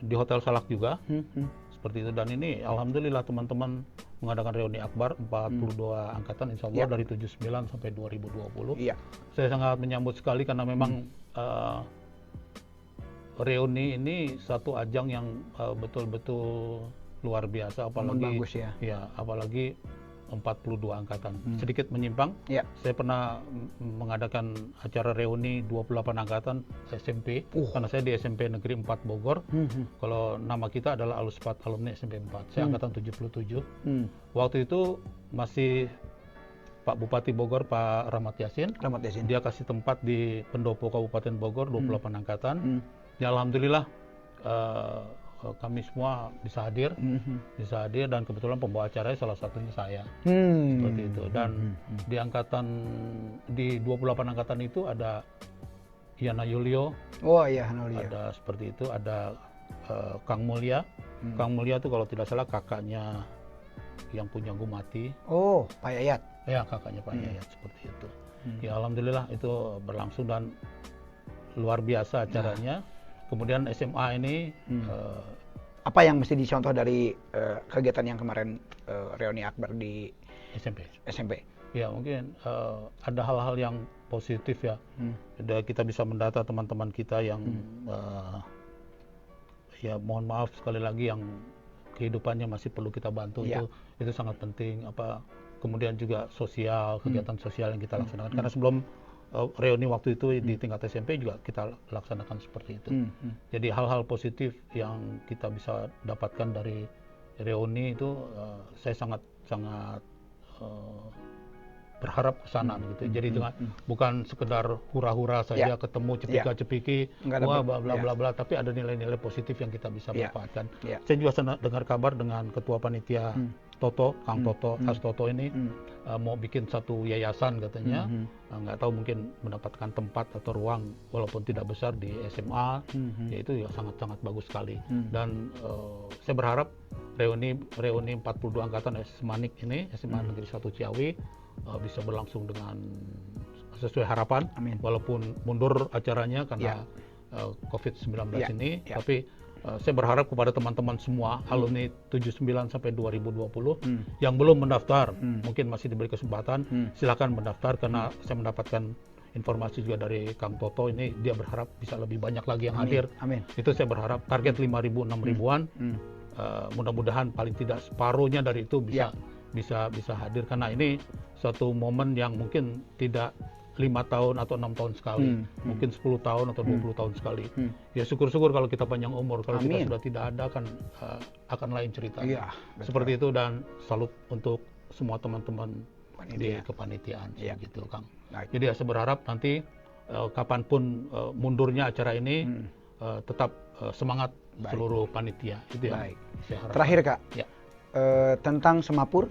di Hotel Salak juga. Seperti itu, dan ini alhamdulillah teman-teman mengadakan reuni akbar 42 angkatan insya Allah dari 79 sampai 2020. Saya sangat menyambut sekali karena memang reuni ini satu ajang yang betul-betul luar biasa, apalagi bagus ya. Apalagi 42 angkatan. Sedikit menyimpang, saya pernah mengadakan acara reuni 28 angkatan SMP, karena saya di SMP Negeri 4 Bogor. Kalau nama kita adalah Aluspat Alumni SMP 4. Saya angkatan 77. Waktu itu masih Pak Bupati Bogor, Pak Rahmat Yasin. Dia kasih tempat di Pendopo Kabupaten Bogor 28 angkatan. Ya alhamdulillah kami semua bisa hadir, dan kebetulan pembawa acaranya salah satunya saya. Seperti itu. Dan di angkatan di 28 angkatan itu ada Yana Yulio. Ada seperti itu, ada Kang Mulya. Kang Mulya itu kalau tidak salah kakaknya yang punya Gumati. Pak Yayat. Ya, kakaknya Pak Yayat, seperti itu. Ya alhamdulillah itu berlangsung dan luar biasa acaranya. Kemudian SMA ini apa yang mesti dicontoh dari kegiatan yang kemarin reuni akbar di SMP? Ya mungkin ada hal-hal yang positif ya. Kita bisa mendata teman-teman kita yang ya mohon maaf sekali lagi yang kehidupannya masih perlu kita bantu. Itu sangat penting. Kemudian juga sosial, kegiatan sosial yang kita laksanakan, karena sebelum reuni waktu itu di tingkat SMP juga kita laksanakan seperti itu. Jadi hal-hal positif yang kita bisa dapatkan dari reuni itu saya sangat berharap ke sana gitu. Jadi bukan sekedar hura-hura saja, ketemu cepika-cepiki, wah bla bla bla bla, tapi ada nilai-nilai positif yang kita bisa dapatkan. Saya juga dengar kabar dengan ketua panitia Toto, Kang Toto, Khas Toto ini mau bikin satu yayasan katanya. Nggak tahu, mungkin mendapatkan tempat atau ruang walaupun tidak besar di SMA. Ya itu ya sangat-sangat bagus sekali. Dan saya berharap reuni 42 angkatan Semanik ini, SMA Negeri 1 Ciawi, bisa berlangsung dengan sesuai harapan. Walaupun mundur acaranya karena COVID-19 ini, tapi saya berharap kepada teman-teman semua alumni 79 sampai 2020 yang belum mendaftar, mungkin masih diberi kesempatan, silakan mendaftar, karena saya mendapatkan informasi juga dari Kang Toto ini, dia berharap bisa lebih banyak lagi yang hadir. Itu saya berharap target 5.000, 6.000-an. Mudah-mudahan paling tidak separuhnya dari itu bisa hadir, karena ini suatu momen yang mungkin tidak 5 tahun atau 6 tahun sekali, mungkin 10 tahun atau 20 tahun sekali. Ya syukur-syukur kalau kita panjang umur, kalau kita sudah tidak ada akan lain cerita. Seperti itu, dan salut untuk semua teman-teman di kepanitiaan gitu Kang. Jadi saya berharap nanti kapanpun mundurnya acara ini tetap semangat seluruh panitia. Itu ya. Terakhir Kak, tentang Semapur.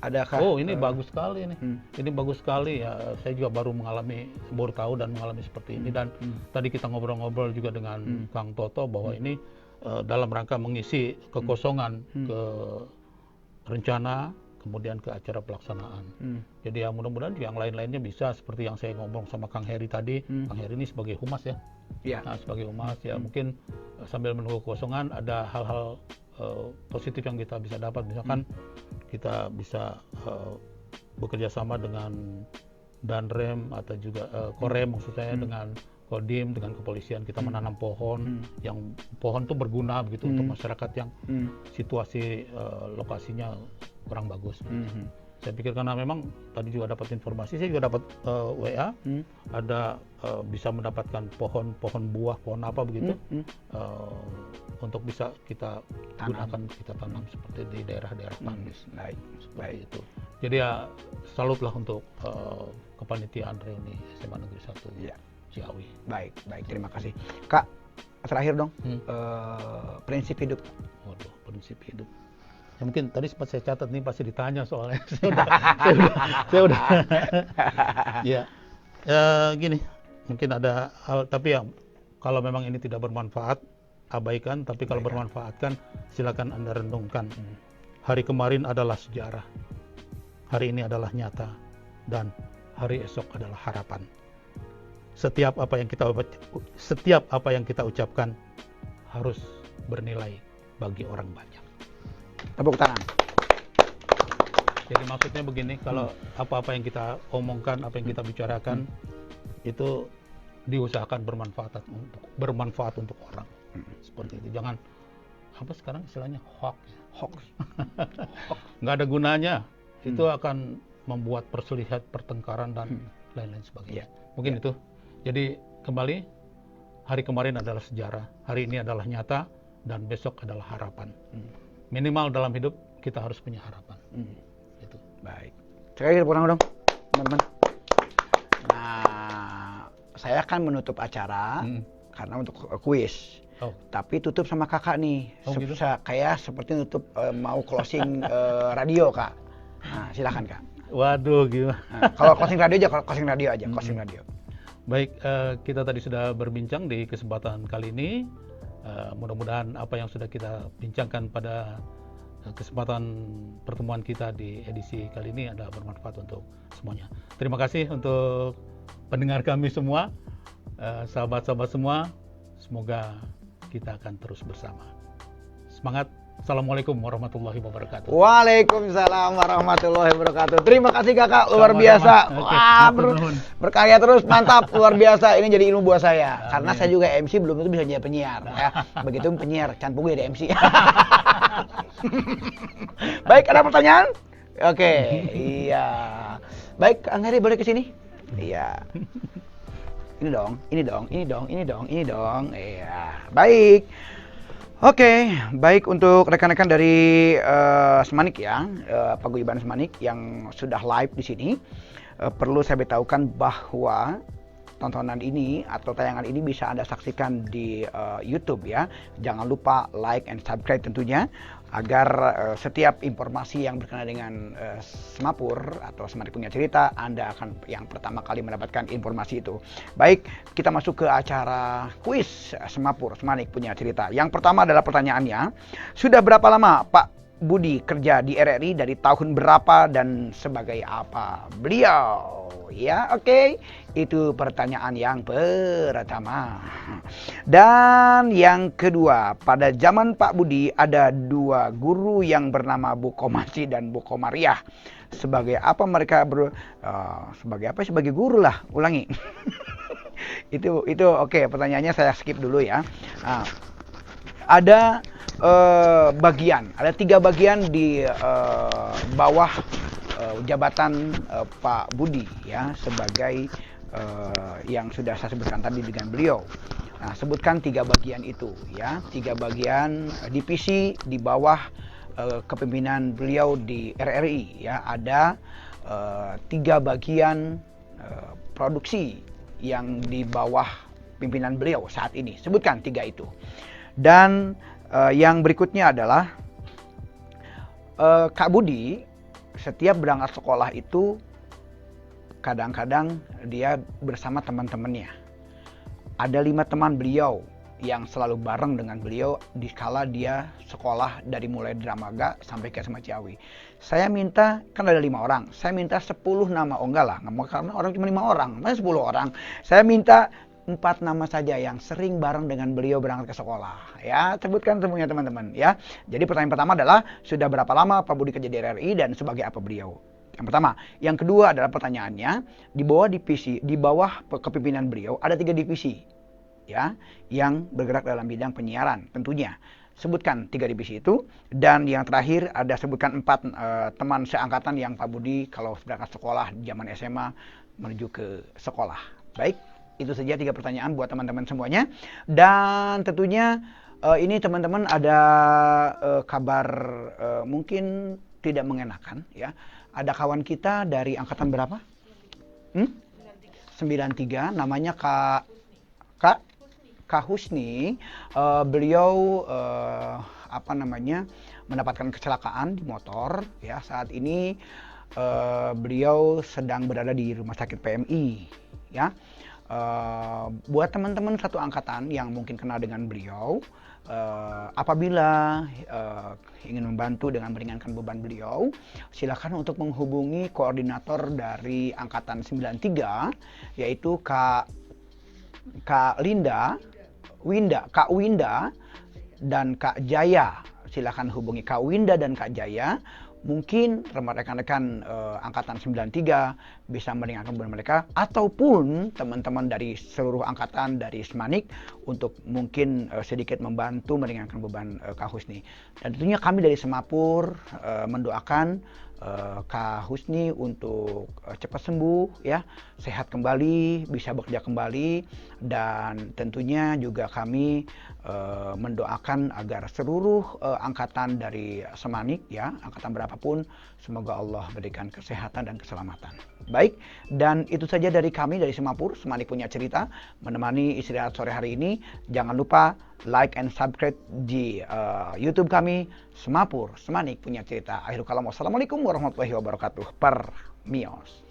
Adakah? Ini bagus sekali nih. Ini bagus sekali ya. Saya juga baru tahu dan mengalami seperti ini. Dan tadi kita ngobrol-ngobrol juga dengan Kang Toto bahwa ini dalam rangka mengisi kekosongan ke rencana, kemudian ke acara pelaksanaan. Jadi ya mudah-mudahan yang lain-lainnya bisa seperti yang saya ngomong sama Kang Heri tadi. Kang Heri ini sebagai humas ya. Nah, sebagai humas ya mungkin sambil menunggu kekosongan ada hal-hal positif yang kita bisa dapat. Misalkan kita bisa bekerja sama dengan Danrem atau juga Korem maksud saya, dengan Kodim, dengan kepolisian. Kita menanam pohon yang pohon tuh berguna begitu untuk masyarakat yang situasi lokasinya kurang bagus. Saya pikir karena memang tadi juga dapat informasi, saya juga dapat WA, ada bisa mendapatkan pohon buah, pohon apa begitu, untuk bisa kita gunakan, kita tanam seperti di daerah-daerah tandus. Seperti itu. Jadi ya salutlah untuk kepanitiaan reuni SMA Negeri 1 Ciawi. Baik, terima kasih. Kak, terakhir dong, prinsip hidup. Waduh, prinsip hidup. Ya mungkin tadi sempat saya catat nih, pasti ditanya soalnya. saya udah. Ya, gini, mungkin ada hal, tapi ya kalau memang ini tidak bermanfaat, abaikan. Tapi kalau bermanfaat kan silakan Anda renungkan. Hari kemarin adalah sejarah, hari ini adalah nyata, dan hari esok adalah harapan. Setiap apa yang kita ucapkan harus bernilai bagi orang banyak. Tepuk tangan. Jadi maksudnya begini, kalau apa-apa yang kita omongkan, apa yang kita bicarakan, itu diusahakan bermanfaat untuk orang. Seperti itu. Jangan apa sekarang istilahnya hoax. Nggak ada gunanya. Itu akan membuat perselisihan, pertengkaran, dan lain-lain sebagainya. Mungkin itu. Jadi kembali, hari kemarin adalah sejarah, hari ini adalah nyata, dan besok adalah harapan. Minimal dalam hidup kita harus punya harapan. Itu. Baik. Sekali tepuk tangan dong, teman-teman. Nah, saya akan menutup acara karena untuk kuis. Tapi tutup sama kakak nih. Gitu? Kayak seperti nutup mau closing radio, Kak. Nah, silakan, Kak. Waduh, gimana? Nah, kalau closing radio aja, closing radio. Baik, kita tadi sudah berbincang di kesempatan kali ini. Mudah-mudahan apa yang sudah kita bincangkan pada kesempatan pertemuan kita di edisi kali ini adalah bermanfaat untuk semuanya. Terima kasih untuk pendengar kami semua, sahabat-sahabat semua. Semoga kita akan terus bersama. Semangat. Assalamualaikum warahmatullahi wabarakatuh. Waalaikumsalam warahmatullahi wabarakatuh. Terima kasih kakak, luar biasa. Wah, berkarya terus, mantap, luar biasa. Ini jadi ilmu buat saya. Karena saya juga MC, belum tentu bisa jadi penyiar. Ya. Begitu penyiar, canpung jadi MC. Baik, ada pertanyaan? Oke, iya. Baik, Kang Heri boleh ke sini? Iya. Ini dong. Iya. Baik. Oke, baik untuk rekan-rekan dari Semanik ya, Paguyuban Semanik yang sudah live di sini. Perlu saya beritahukan bahwa tontonan ini atau tayangan ini bisa Anda saksikan di YouTube ya. Jangan lupa like and subscribe tentunya agar setiap informasi yang berkenaan dengan Semapur atau Semanik Punya Cerita, Anda akan yang pertama kali mendapatkan informasi itu. Baik, kita masuk ke acara kuis Semapur Semanik Punya Cerita. Yang pertama adalah pertanyaannya, sudah berapa lama Pak Budi kerja di RRI, dari tahun berapa dan sebagai apa beliau? Ya, oke. Itu pertanyaan yang pertama. Dan yang kedua, pada zaman Pak Budi ada dua guru yang bernama Bu Komasi dan Bu Komariah. Sebagai apa mereka sebagai guru lah, ulangi. itu oke, pertanyaannya saya skip dulu ya. Nah, ada ada 3 bagian di bawah jabatan Pak Budi ya, sebagai yang sudah saya sebutkan tadi dengan beliau. Nah, sebutkan 3 bagian itu ya, 3 bagian divisi di bawah kepemimpinan beliau di RRI ya. Ada 3 bagian produksi yang di bawah pimpinan beliau saat ini. Sebutkan 3 itu. Dan yang berikutnya adalah Kak Budi setiap berangkat sekolah itu kadang-kadang dia bersama teman-temannya. Ada 5 teman beliau yang selalu bareng dengan beliau di kala dia sekolah dari mulai Dramaga sampai ke SMA Ciawi. Saya minta, kan ada 5 orang, saya minta 10 nama. Oh enggak lah, karena orang cuma 5 orang, masa 10 orang. Saya minta 4 nama saja yang sering bareng dengan beliau berangkat ke sekolah. Ya, sebutkan semuanya teman-teman ya. Jadi pertanyaan pertama adalah sudah berapa lama Pak Budi kerja di RRI dan sebagai apa beliau? Yang pertama. Yang kedua adalah pertanyaannya di bawah kepemimpinan beliau ada 3 divisi ya yang bergerak dalam bidang penyiaran tentunya. Sebutkan 3 divisi itu, dan yang terakhir ada sebutkan 4 teman seangkatan yang Pak Budi kalau berangkat sekolah di zaman SMA menuju ke sekolah. Baik, itu saja 3 pertanyaan buat teman-teman semuanya. Dan tentunya ini teman-teman ada kabar mungkin tidak mengenakan ya. Ada kawan kita dari angkatan berapa? 93, namanya Kak Husni. Beliau mendapatkan kecelakaan di motor ya. Saat ini beliau sedang berada di rumah sakit PMI ya. Buat teman-teman satu angkatan yang mungkin kenal dengan beliau, apabila ingin membantu dengan meringankan beban beliau, silakan untuk menghubungi koordinator dari angkatan 93 yaitu Kak Winda dan Kak Jaya. Silakan hubungi Kak Winda dan Kak Jaya. Mungkin rekan-rekan angkatan 93 bisa meringankan beban mereka, ataupun teman-teman dari seluruh angkatan dari Semanik untuk mungkin sedikit membantu meringankan beban Kak Husni. Dan tentunya kami dari Semapur mendoakan Kak Husni untuk cepat sembuh ya, sehat kembali, bisa bekerja kembali, dan tentunya juga kami mendoakan agar seluruh angkatan dari Semanik ya, angkatan berapapun, semoga Allah berikan kesehatan dan keselamatan. Baik, dan itu saja dari kami dari Semapur, Semanik Punya Cerita, menemani istirahat sore hari ini. Jangan lupa like and subscribe di YouTube kami, Semapur, Semanik Punya Cerita. Akhirul kalam, wassalamualaikum warahmatullahi wabarakatuh. Per Mios.